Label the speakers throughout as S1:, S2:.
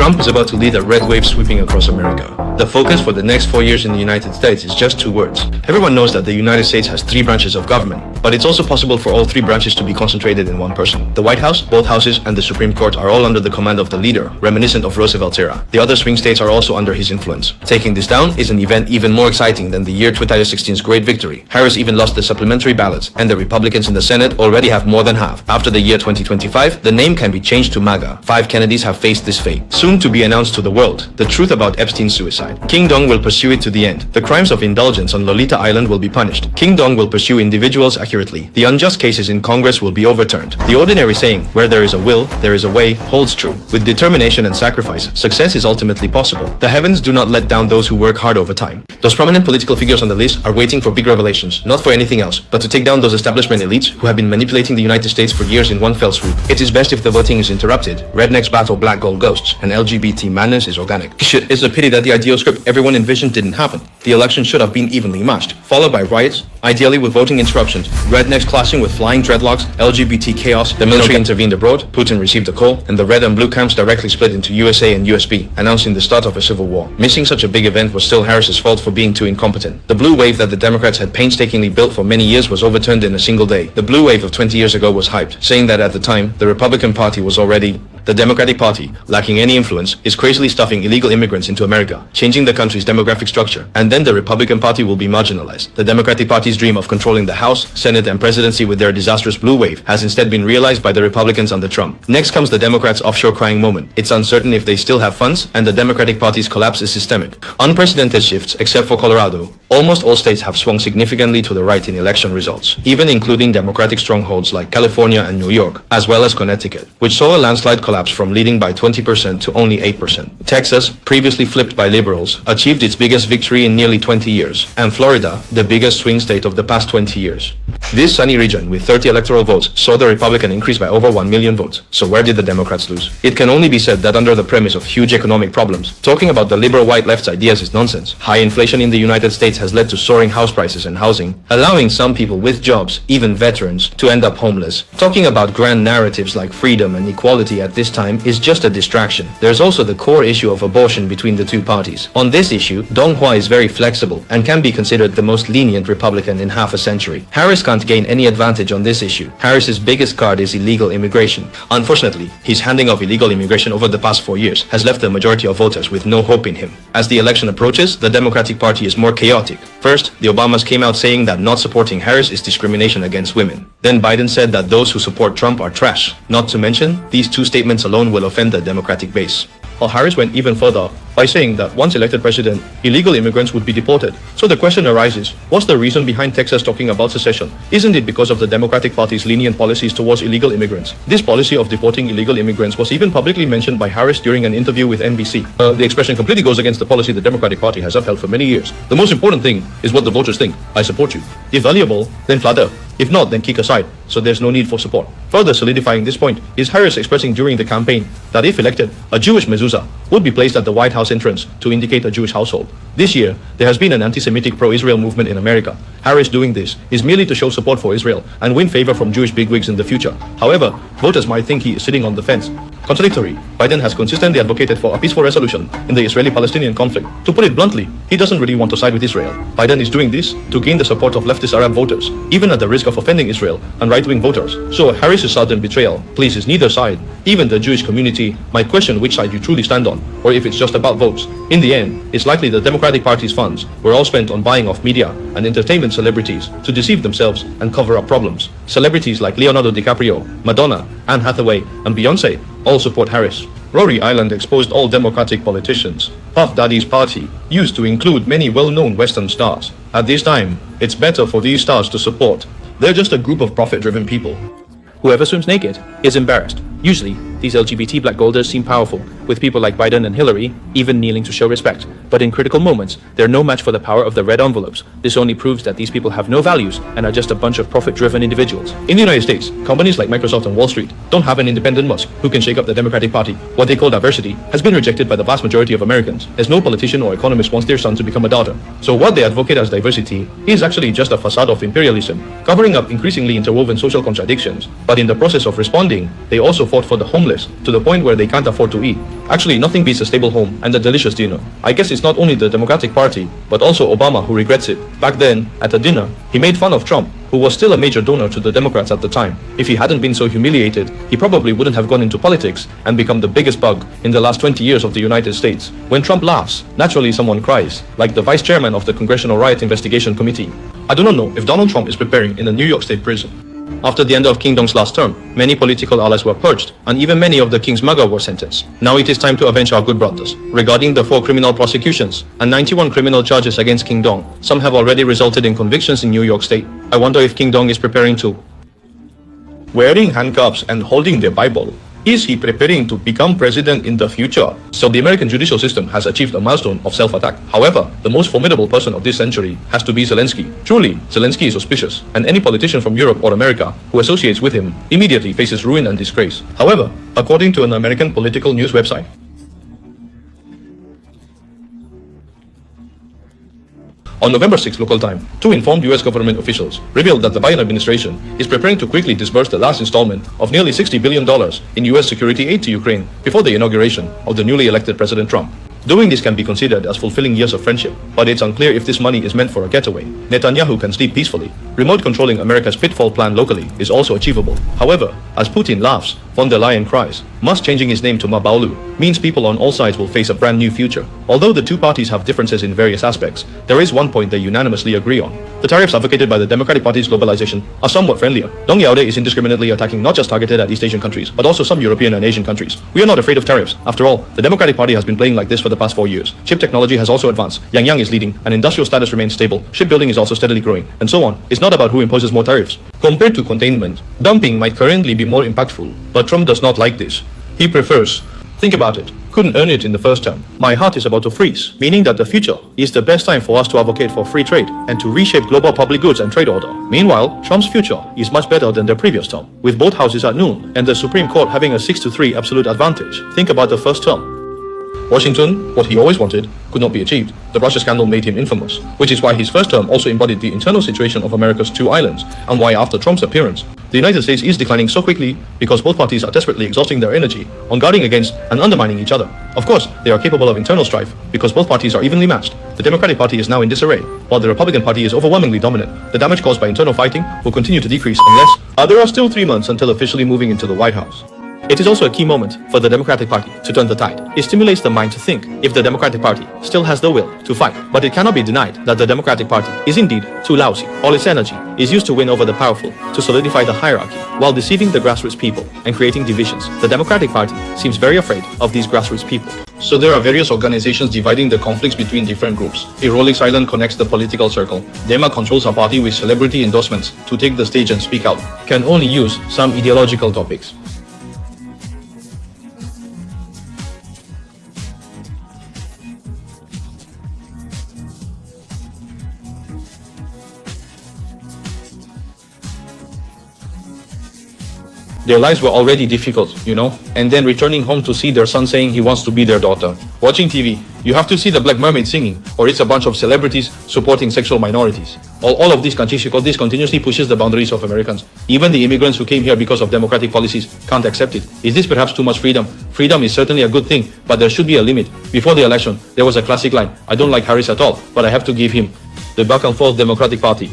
S1: Trump is about to lead a red wave sweeping across America. The focus for the next 4 years in the United States is just 2 words. Everyone knows that the United States has 3 branches of government, but it's also possible for all 3 branches to be concentrated in one person. The White House, both houses, and the Supreme Court are all under the command of the leader, reminiscent of Roosevelt's era. The other swing states are also under his influence. Taking this down is an event even more exciting than the year 2016's great victory. Harris even lost the supplementary ballots, and the Republicans in the Senate already have more than half. After the year 2025, the name can be changed to MAGA. 5 Kennedys have faced this fate. Soon to be announced to the world, the truth about Epstein's suicide. King Dong will pursue it to the end. The crimes of indulgence on Lolita Island will be punished. King Dong will pursue individuals accurately. The unjust cases in Congress will be overturned. The ordinary saying, where there is a will, there is a way, holds true. With determination and sacrifice, success is ultimately possible. The heavens do not let down those who work hard over time. Those prominent political figures on the list are waiting for big revelations, not for anything else, but to take down those establishment elites who have been manipulating the United States for years in one fell swoop. It is best if the voting is interrupted. Rednecks battle black gold ghosts, and LGBT madness is organic. It's a pity that the ideal script everyone envisioned didn't happen. The election should have been evenly matched, followed by riots, ideally with voting interruptions, rednecks clashing with flying dreadlocks, LGBT chaos, the military intervened abroad, Putin received a call, and the red and blue camps directly split into USA and USB, announcing the start of a civil war. Missing such a big event was still Harris's fault for being too incompetent. The blue wave that the Democrats had painstakingly built for many years was overturned in a single day. The blue wave of 20 years ago was hyped, saying that at the time, the Republican Party was already the Democratic Party, lacking any influence, is crazily stuffing illegal immigrants into America, changing the country's demographic structure, and then the Republican Party will be marginalized. The Democratic Party's dream of controlling the House, Senate, and presidency with their disastrous blue wave has instead been realized by the Republicans under Trump. Next comes the Democrats' offshore crying moment. It's uncertain if they still have funds, and the Democratic Party's collapse is systemic. Unprecedented shifts, except for Colorado. Almost all states have swung significantly to the right in election results, even including Democratic strongholds like California and New York, as well as Connecticut, which saw a landslide collapse from leading by 20% to only 8%. Texas, previously flipped by liberals, achieved its biggest victory in nearly 20 years, and Florida, the biggest swing state of the past 20 years. This sunny region, with 30 electoral votes, saw the Republican increase by over 1 million votes. So where did the Democrats lose? It can only be said that under the premise of huge economic problems, talking about the liberal white left's ideas is nonsense. High inflation in the United States has led to soaring house prices and housing, allowing some people with jobs, even veterans, to end up homeless. Talking about grand narratives like freedom and equality at this time is just a distraction. There's also the core issue of abortion between the two parties. On this issue, Dong Hua is very flexible and can be considered the most lenient Republican in half a century. Harris can't gain any advantage on this issue. Harris's biggest card is illegal immigration. Unfortunately, his handling of illegal immigration over the past 4 years has left the majority of voters with no hope in him. As the election approaches, the Democratic Party is more chaotic. First, the Obamas came out saying that not supporting Harris is discrimination against women. Then Biden said that those who support Trump are trash. Not to mention, these 2 statements alone will offend the Democratic base. While Harris went even further by saying that once elected president, illegal immigrants would be deported. So the question arises, what's the reason behind Texas talking about secession? Isn't it because of the Democratic Party's lenient policies towards illegal immigrants? This policy of deporting illegal immigrants was even publicly mentioned by Harris during an interview with NBC. The expression completely goes against the policy the Democratic Party has upheld for many years. The most important thing is what the voters think. I support you. If valuable, then flatter. If not, then kick aside, so there's no need for support. Further solidifying this point is Harris expressing during the campaign that if elected, a Jewish mezuzah would be placed at the White House entrance to indicate a Jewish household. This year, there has been an anti-Semitic pro-Israel movement in America. Harris doing this is merely to show support for Israel and win favor from Jewish bigwigs in the future. However, voters might think he is sitting on the fence. Contradictory, Biden has consistently advocated for a peaceful resolution in the Israeli-Palestinian conflict. To put it bluntly, he doesn't really want to side with Israel. Biden is doing this to gain the support of leftist Arab voters, even at the risk of offending Israel and right-wing voters. So Harris's sudden betrayal pleases neither side. Even the Jewish community might question which side you truly stand on, or if it's just about votes. In the end, it's likely the Democratic Party's funds were all spent on buying off media and entertainment celebrities to deceive themselves and cover up problems. Celebrities like Leonardo DiCaprio, Madonna, Anne Hathaway, and Beyonce all support Harris. Rory Island exposed all Democratic politicians. Puff Daddy's party used to include many well-known Western stars. At this time, it's better for these stars to support. They're just a group of profit-driven people. Whoever swims naked is embarrassed. Usually, these LGBT black golders seem powerful, with people like Biden and Hillary even kneeling to show respect. But in critical moments, they're no match for the power of the red envelopes. This only proves that these people have no values and are just a bunch of profit-driven individuals. In the United States, companies like Microsoft and Wall Street don't have an independent Musk who can shake up the Democratic Party. What they call diversity has been rejected by the vast majority of Americans, as no politician or economist wants their son to become a daughter. So what they advocate as diversity is actually just a facade of imperialism, covering up increasingly interwoven social contradictions. But in the process of responding, they also fought for the homeless homeless, to the point where they can't afford to eat. Actually, nothing beats a stable home and a delicious dinner. I guess it's not only the Democratic Party, but also Obama who regrets it. Back then, at a dinner, he made fun of Trump, who was still a major donor to the Democrats at the time. If he hadn't been so humiliated, he probably wouldn't have gone into politics and become the biggest bug in the last 20 years of the United States. When Trump laughs, naturally someone cries, like the vice chairman of the Congressional Riot Investigation Committee. I do not know if Donald Trump is preparing in a New York State prison. After the end of King Dong's last term, many political allies were purged, and even many of the king's MAGA were sentenced. Now it is time to avenge our good brothers. Regarding the 4 criminal prosecutions and 91 criminal charges against King Dong, some have already resulted in convictions in New York State. I wonder if King Dong is preparing too. Wearing handcuffs and holding the Bible. Is he preparing to become president in the future? So the American judicial system has achieved a milestone of self-attack. However, the most formidable person of this century has to be Zelensky. Truly, Zelensky is auspicious, and any politician from Europe or America who associates with him immediately faces ruin and disgrace. However, according to an American political news website, on November 6 local time, 2 informed US government officials revealed that the Biden administration is preparing to quickly disburse the last installment of nearly $60 billion in US security aid to Ukraine before the inauguration of the newly elected President Trump. Doing this can be considered as fulfilling years of friendship, but it's unclear if this money is meant for a getaway. Netanyahu can sleep peacefully. Remote controlling America's pitfall plan locally is also achievable. However, as Putin laughs, von der Leyen cries. Musk changing his name to Mabaulu means people on all sides will face a brand new future. Although the two parties have differences in various aspects, there is one point they unanimously agree on. The tariffs advocated by the Democratic Party's globalization are somewhat friendlier. Dong Yaude is indiscriminately attacking not just targeted at East Asian countries, but also some European and Asian countries. We are not afraid of tariffs. After all, the Democratic Party has been playing like this for the past 4 years. Chip technology has also advanced. Yang is leading, and industrial status remains stable. Shipbuilding is also steadily growing, and so on. It's not about who imposes more tariffs. Compared to containment, dumping might currently be more impactful, but Trump does not like this. He prefers, think about it, couldn't earn it in the first term. My heart is about to freeze, meaning that the future is the best time for us to advocate for free trade and to reshape global public goods and trade order. Meanwhile, Trump's future is much better than the previous term, with both houses at noon and the Supreme Court having a 6-3 absolute advantage. Think about the first term. Washington, what he always wanted, could not be achieved. The Russia scandal made him infamous, which is why his first term also embodied the internal situation of America's 2 islands, and why after Trump's appearance, the United States is declining so quickly because both parties are desperately exhausting their energy on guarding against and undermining each other. Of course, they are capable of internal strife because both parties are evenly matched. The Democratic Party is now in disarray, while the Republican Party is overwhelmingly dominant. The damage caused by internal fighting will continue to decrease unless there are still 3 months until officially moving into the White House. It is also a key moment for the Democratic Party to turn the tide. It stimulates the mind to think if the Democratic Party still has the will to fight. But it cannot be denied that the Democratic Party is indeed too lousy. All its energy is used to win over the powerful, to solidify the hierarchy, while deceiving the grassroots people and creating divisions. The Democratic Party seems very afraid of these grassroots people. So there are various organizations dividing the conflicts between different groups. A Rolex Island connects the political circle. Dema controls a party with celebrity endorsements to take the stage and speak out. Can only use some ideological topics. Their lives were already difficult, and then returning home to see their son saying he wants to be their daughter. Watching TV, you have to see the Black Mermaid singing, or it's a bunch of celebrities supporting sexual minorities. All of these continuously pushes the boundaries of Americans. Even the immigrants who came here because of democratic policies can't accept it. Is this perhaps too much freedom? Freedom is certainly a good thing, but there should be a limit. Before the election, there was a classic line, I don't like Harris at all, but I have to give him the back and forth Democratic Party.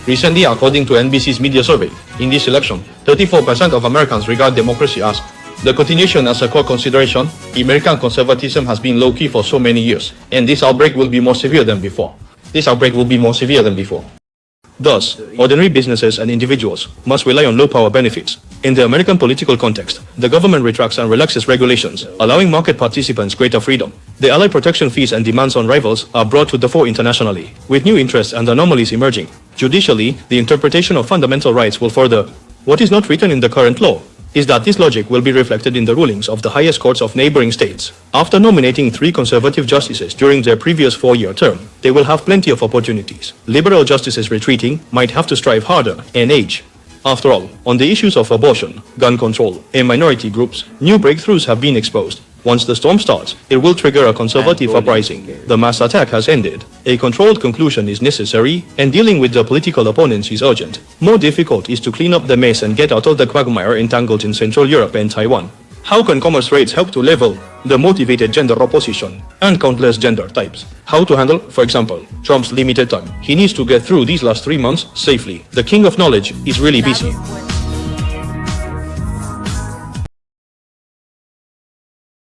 S1: Recently, according to NBC's media survey, in this election, 34% of Americans regard democracy as the continuation as a core consideration. American conservatism has been low-key for so many years, and this outbreak will be more severe than before. Thus, ordinary businesses and individuals must rely on low-power benefits. In the American political context, the government retracts and relaxes regulations, allowing market participants greater freedom. The ally protection fees and demands on rivals are brought to the fore internationally, with new interests and anomalies emerging. Judicially, the interpretation of fundamental rights will further. What is not written in the current law is that this logic will be reflected in the rulings of the highest courts of neighboring states. After nominating 3 conservative justices during their previous 4-year term, they will have plenty of opportunities. Liberal justices retreating might have to strive harder and age. After all, on the issues of abortion, gun control, and minority groups, new breakthroughs have been exposed. Once the storm starts, it will trigger a conservative uprising. The mass attack has ended. A controlled conclusion is necessary, and dealing with the political opponents is urgent. More difficult is to clean up the mess and get out of the quagmire entangled in Central Europe and Taiwan. How can commerce rates help to level the motivated gender opposition and countless gender types? How to handle, for example, Trump's limited time. He needs to get through these last 3 months safely. The king of knowledge is really busy.